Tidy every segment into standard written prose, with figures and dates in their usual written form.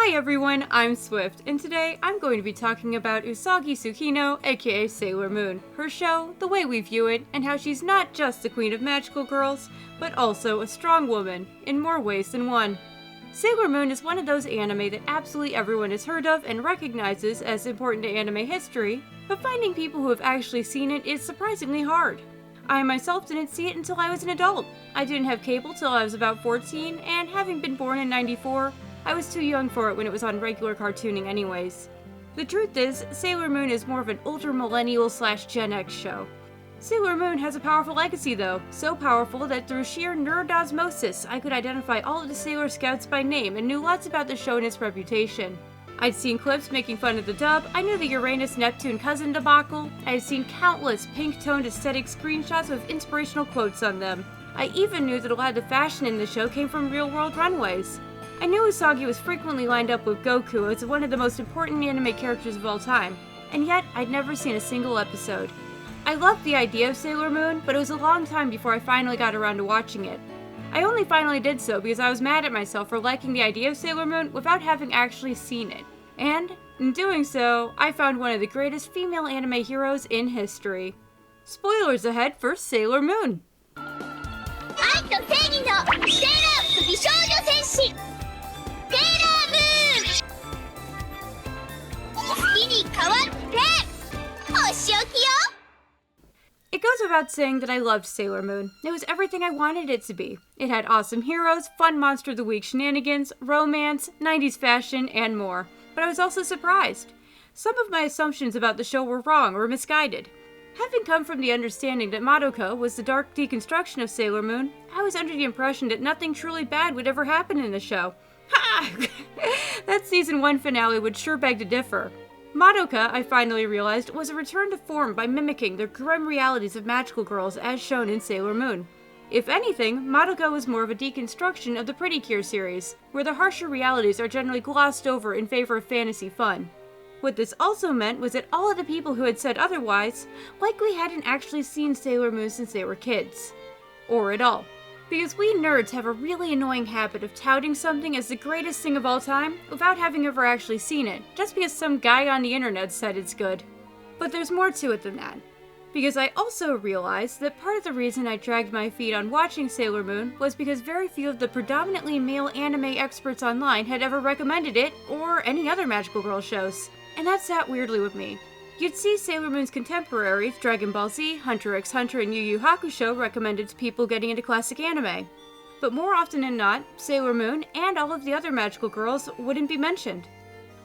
Hi everyone, I'm Swift, and today I'm going to be talking about Usagi Tsukino, aka Sailor Moon, her show, the way we view it, and how she's not just the queen of magical girls, but also a strong woman, in more ways than one. Sailor Moon is one of those anime that absolutely everyone has heard of and recognizes as important to anime history, but finding people who have actually seen it is surprisingly hard. I myself didn't see it until I was an adult. I didn't have cable till I was about 14, and having been born in '94, I was too young for it when it was on regular cartooning anyways. The truth is, Sailor Moon is more of an older millennial/Gen X show. Sailor Moon has a powerful legacy though, so powerful that through sheer nerd osmosis, I could identify all of the Sailor Scouts by name and knew lots about the show and its reputation. I'd seen clips making fun of the dub, I knew the Uranus-Neptune cousin debacle, I had seen countless pink-toned aesthetic screenshots with inspirational quotes on them. I even knew that a lot of the fashion in the show came from real-world runways. I knew Usagi was frequently lined up with Goku as one of the most important anime characters of all time, and yet I'd never seen a single episode. I loved the idea of Sailor Moon, but it was a long time before I finally got around to watching it. I only finally did so because I was mad at myself for liking the idea of Sailor Moon without having actually seen it. And, in doing so, I found one of the greatest female anime heroes in history. Spoilers ahead for Sailor Moon! It goes without saying that I loved Sailor Moon. It was everything I wanted it to be. It had awesome heroes, fun Monster of the Week shenanigans, romance, 90s fashion, and more. But I was also surprised. Some of my assumptions about the show were wrong or misguided. Having come from the understanding that Madoka was the dark deconstruction of Sailor Moon, I was under the impression that nothing truly bad would ever happen in the show. Ha! That season 1 finale would sure beg to differ. Madoka, I finally realized, was a return to form by mimicking the grim realities of magical girls as shown in Sailor Moon. If anything, Madoka was more of a deconstruction of the Pretty Cure series, where the harsher realities are generally glossed over in favor of fantasy fun. What this also meant was that all of the people who had said otherwise likely hadn't actually seen Sailor Moon since they were kids. Or at all. Because we nerds have a really annoying habit of touting something as the greatest thing of all time without having ever actually seen it, just because some guy on the internet said it's good. But there's more to it than that. Because I also realized that part of the reason I dragged my feet on watching Sailor Moon was because very few of the predominantly male anime experts online had ever recommended it, or any other magical girl shows. And that sat weirdly with me. You'd see Sailor Moon's contemporaries, Dragon Ball Z, Hunter x Hunter, and Yu Yu Hakusho recommended to people getting into classic anime. But more often than not, Sailor Moon and all of the other magical girls wouldn't be mentioned.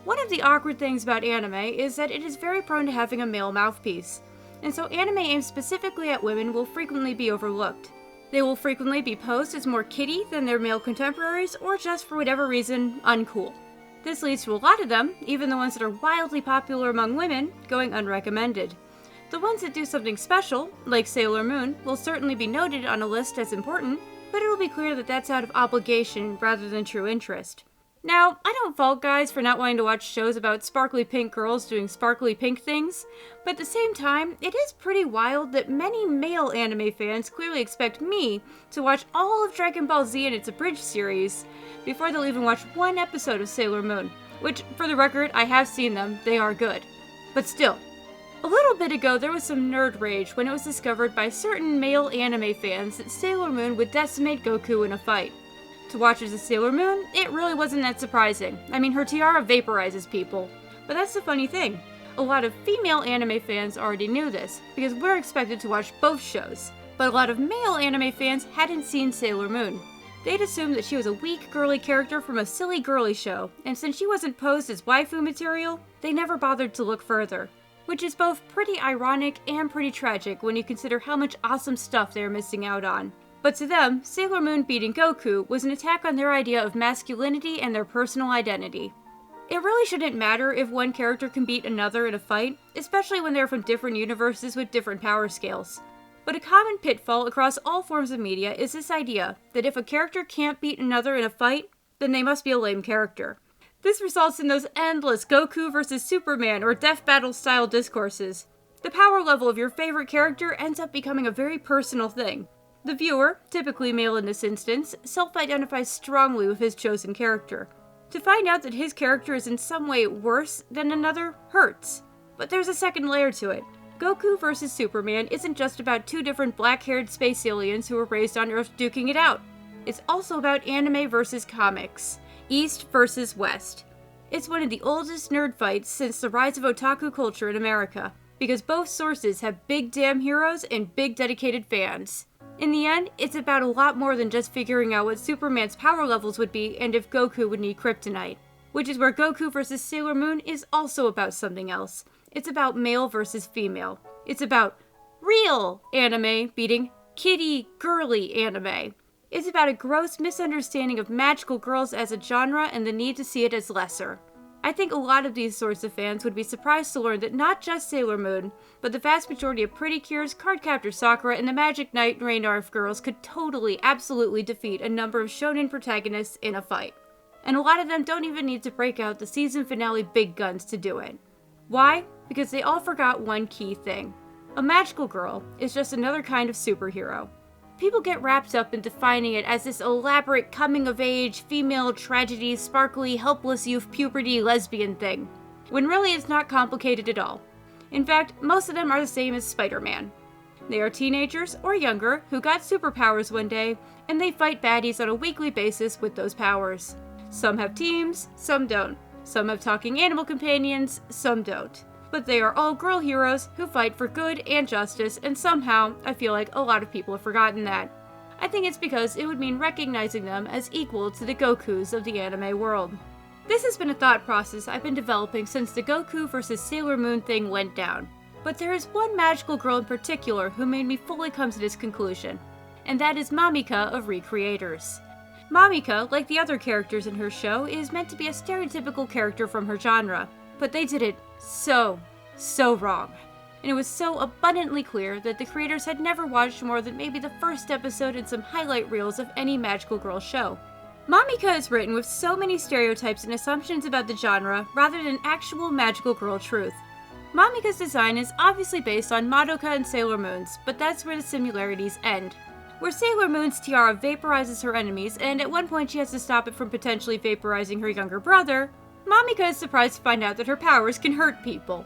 One of the awkward things about anime is that it is very prone to having a male mouthpiece, and so anime aimed specifically at women will frequently be overlooked. They will frequently be posed as more kiddie than their male contemporaries, or just for whatever reason, uncool. This leads to a lot of them, even the ones that are wildly popular among women, going unrecommended. The ones that do something special, like Sailor Moon, will certainly be noted on a list as important, but it'll be clear that that's out of obligation rather than true interest. Now, I don't fault guys for not wanting to watch shows about sparkly pink girls doing sparkly pink things, but at the same time, it is pretty wild that many male anime fans clearly expect me to watch all of Dragon Ball Z and its abridged series before they'll even watch one episode of Sailor Moon, which, for the record, I have seen them, they are good. But still, a little bit ago there was some nerd rage when it was discovered by certain male anime fans that Sailor Moon would decimate Goku in a fight. To watchers of Sailor Moon, it really wasn't that surprising. I mean, her tiara vaporizes people. But that's the funny thing. A lot of female anime fans already knew this, because we're expected to watch both shows. But a lot of male anime fans hadn't seen Sailor Moon. They'd assumed that she was a weak, girly character from a silly girly show, and since she wasn't posed as waifu material, they never bothered to look further. Which is both pretty ironic and pretty tragic when you consider how much awesome stuff they're missing out on. But to them, Sailor Moon beating Goku was an attack on their idea of masculinity and their personal identity. It really shouldn't matter if one character can beat another in a fight, especially when they're from different universes with different power scales. But a common pitfall across all forms of media is this idea that if a character can't beat another in a fight, then they must be a lame character. This results in those endless Goku versus Superman or Death Battle style discourses. The power level of your favorite character ends up becoming a very personal thing. The viewer, typically male in this instance, self-identifies strongly with his chosen character. To find out that his character is in some way worse than another hurts. But there's a second layer to it. Goku vs. Superman isn't just about two different black-haired space aliens who were raised on Earth duking it out. It's also about anime versus comics, East versus West. It's one of the oldest nerd fights since the rise of otaku culture in America, because both sources have big damn heroes and big dedicated fans. In the end, it's about a lot more than just figuring out what Superman's power levels would be and if Goku would need kryptonite. Which is where Goku vs. Sailor Moon is also about something else. It's about male versus female. It's about real anime beating kiddie, girly anime. It's about a gross misunderstanding of magical girls as a genre and the need to see it as lesser. I think a lot of these sorts of fans would be surprised to learn that not just Sailor Moon, but the vast majority of Pretty Cures, Cardcaptor Sakura, and the Magic Knight and Raynarf girls could totally, absolutely defeat a number of shonen protagonists in a fight. And a lot of them don't even need to break out the season finale big guns to do it. Why? Because they all forgot one key thing. A magical girl is just another kind of superhero. People get wrapped up in defining it as this elaborate coming-of-age, female tragedy, sparkly, helpless youth puberty lesbian thing, when really it's not complicated at all. In fact, most of them are the same as Spider-Man. They are teenagers or younger who got superpowers one day, and they fight baddies on a weekly basis with those powers. Some have teams, some don't. Some have talking animal companions, some don't. But they are all girl heroes who fight for good and justice, and somehow, I feel like a lot of people have forgotten that. I think it's because it would mean recognizing them as equal to the Gokus of the anime world. This has been a thought process I've been developing since the Goku vs. Sailor Moon thing went down. But there is one magical girl in particular who made me fully come to this conclusion, and that is Mamika of Recreators. Mamika, like the other characters in her show, is meant to be a stereotypical character from her genre, but they did it so wrong. And it was so abundantly clear that the creators had never watched more than maybe the first episode and some highlight reels of any magical girl show. Mamika is written with so many stereotypes and assumptions about the genre rather than actual magical girl truth. Mamika's design is obviously based on Madoka and Sailor Moon's, but that's where the similarities end. Where Sailor Moon's tiara vaporizes her enemies, and at one point she has to stop it from potentially vaporizing her younger brother, Mamika is surprised to find out that her powers can hurt people.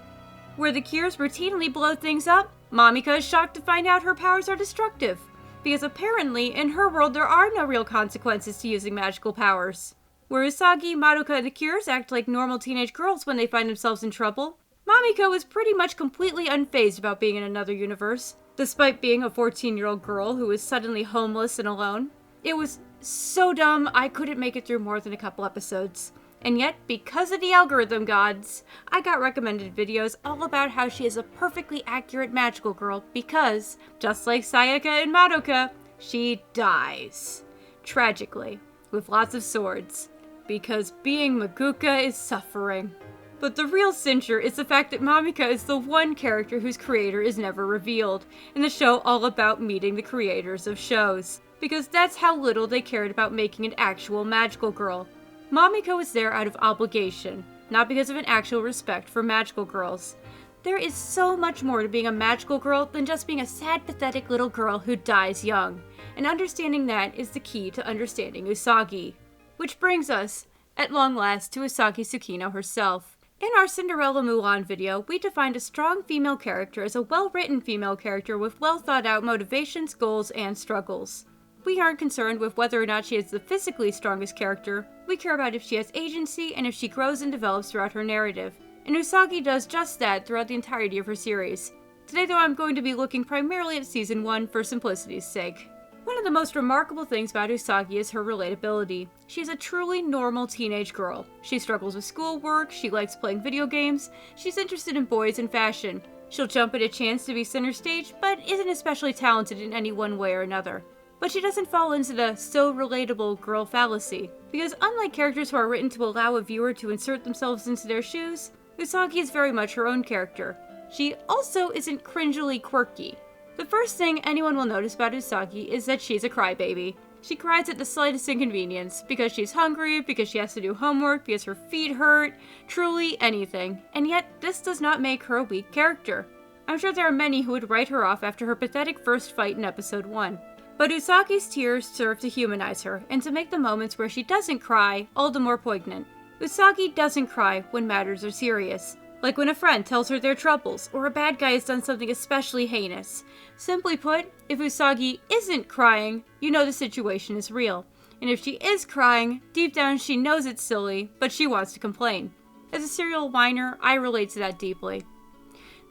Where the Cures routinely blow things up, Mamika is shocked to find out her powers are destructive, because apparently in her world there are no real consequences to using magical powers. Where Usagi, Madoka, and the Cures act like normal teenage girls when they find themselves in trouble, Mamika was pretty much completely unfazed about being in another universe, despite being a 14-year-old girl who was suddenly homeless and alone. It was so dumb I couldn't make it through more than a couple episodes. And yet, because of the algorithm gods, I got recommended videos all about how she is a perfectly accurate magical girl because, just like Sayaka and Madoka, she dies. Tragically, with lots of swords. Because being Maguka is suffering. But the real cincher is the fact that Mamika is the one character whose creator is never revealed, in the show all about meeting the creators of shows. Because that's how little they cared about making an actual magical girl. Mamika was there out of obligation, not because of an actual respect for magical girls. There is so much more to being a magical girl than just being a sad, pathetic little girl who dies young, and understanding that is the key to understanding Usagi. Which brings us, at long last, to Usagi Tsukino herself. In our Cinderella Mulan video, we defined a strong female character as a well-written female character with well-thought-out motivations, goals, and struggles. We aren't concerned with whether or not she is the physically strongest character. We care about if she has agency and if she grows and develops throughout her narrative. And Usagi does just that throughout the entirety of her series. Today though, I'm going to be looking primarily at Season 1 for simplicity's sake. One of the most remarkable things about Usagi is her relatability. She is a truly normal teenage girl. She struggles with schoolwork, she likes playing video games, she's interested in boys and fashion. She'll jump at a chance to be center stage, but isn't especially talented in any one way or another. But she doesn't fall into the so relatable girl fallacy, because unlike characters who are written to allow a viewer to insert themselves into their shoes, Usagi is very much her own character. She also isn't cringily quirky. The first thing anyone will notice about Usagi is that she's a crybaby. She cries at the slightest inconvenience, because she's hungry, because she has to do homework, because her feet hurt, truly anything. And yet, this does not make her a weak character. I'm sure there are many who would write her off after her pathetic first fight in episode 1. But Usagi's tears serve to humanize her, and to make the moments where she doesn't cry all the more poignant. Usagi doesn't cry when matters are serious, like when a friend tells her their troubles or a bad guy has done something especially heinous. Simply put, if Usagi isn't crying, you know the situation is real. And if she is crying, deep down she knows it's silly, but she wants to complain. As a serial whiner, I relate to that deeply.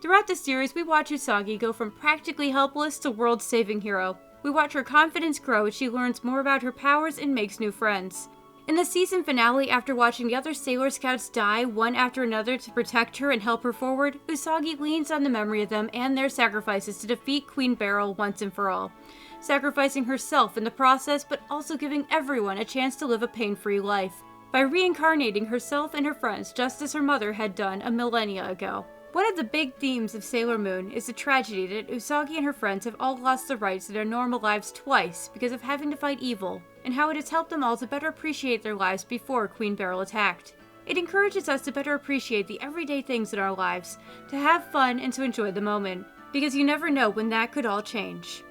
Throughout the series, we watch Usagi go from practically helpless to world-saving hero. We watch her confidence grow as she learns more about her powers and makes new friends. In the season finale, after watching the other Sailor Scouts die one after another to protect her and help her forward, Usagi leans on the memory of them and their sacrifices to defeat Queen Beryl once and for all, sacrificing herself in the process but also giving everyone a chance to live a pain-free life, by reincarnating herself and her friends just as her mother had done a millennia ago. One of the big themes of Sailor Moon is the tragedy that Usagi and her friends have all lost the rights to their normal lives twice because of having to fight evil, and how it has helped them all to better appreciate their lives before Queen Beryl attacked. It encourages us to better appreciate the everyday things in our lives, to have fun and to enjoy the moment, because you never know when that could all change.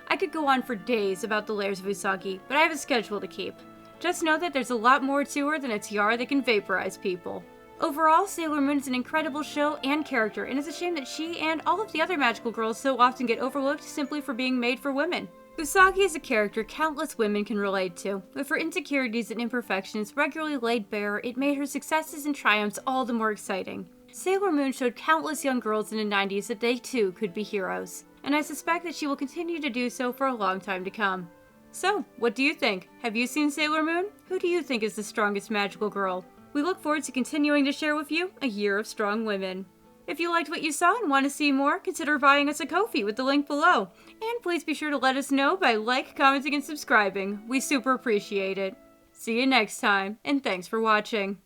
I could go on for days about the layers of Usagi, but I have a schedule to keep. Just know that there's a lot more to her than a tiara that can vaporize people. Overall, Sailor Moon is an incredible show and character, and it's a shame that she and all of the other magical girls so often get overlooked simply for being made for women. Usagi is a character countless women can relate to. With her insecurities and imperfections regularly laid bare, it made her successes and triumphs all the more exciting. Sailor Moon showed countless young girls in the 90s that they too could be heroes, and I suspect that she will continue to do so for a long time to come. So, what do you think? Have you seen Sailor Moon? Who do you think is the strongest magical girl? We look forward to continuing to share with you a year of strong women. If you liked what you saw and want to see more, consider buying us a Ko-fi with the link below. And please be sure to let us know by commenting, and subscribing. We super appreciate it. See you next time, and thanks for watching.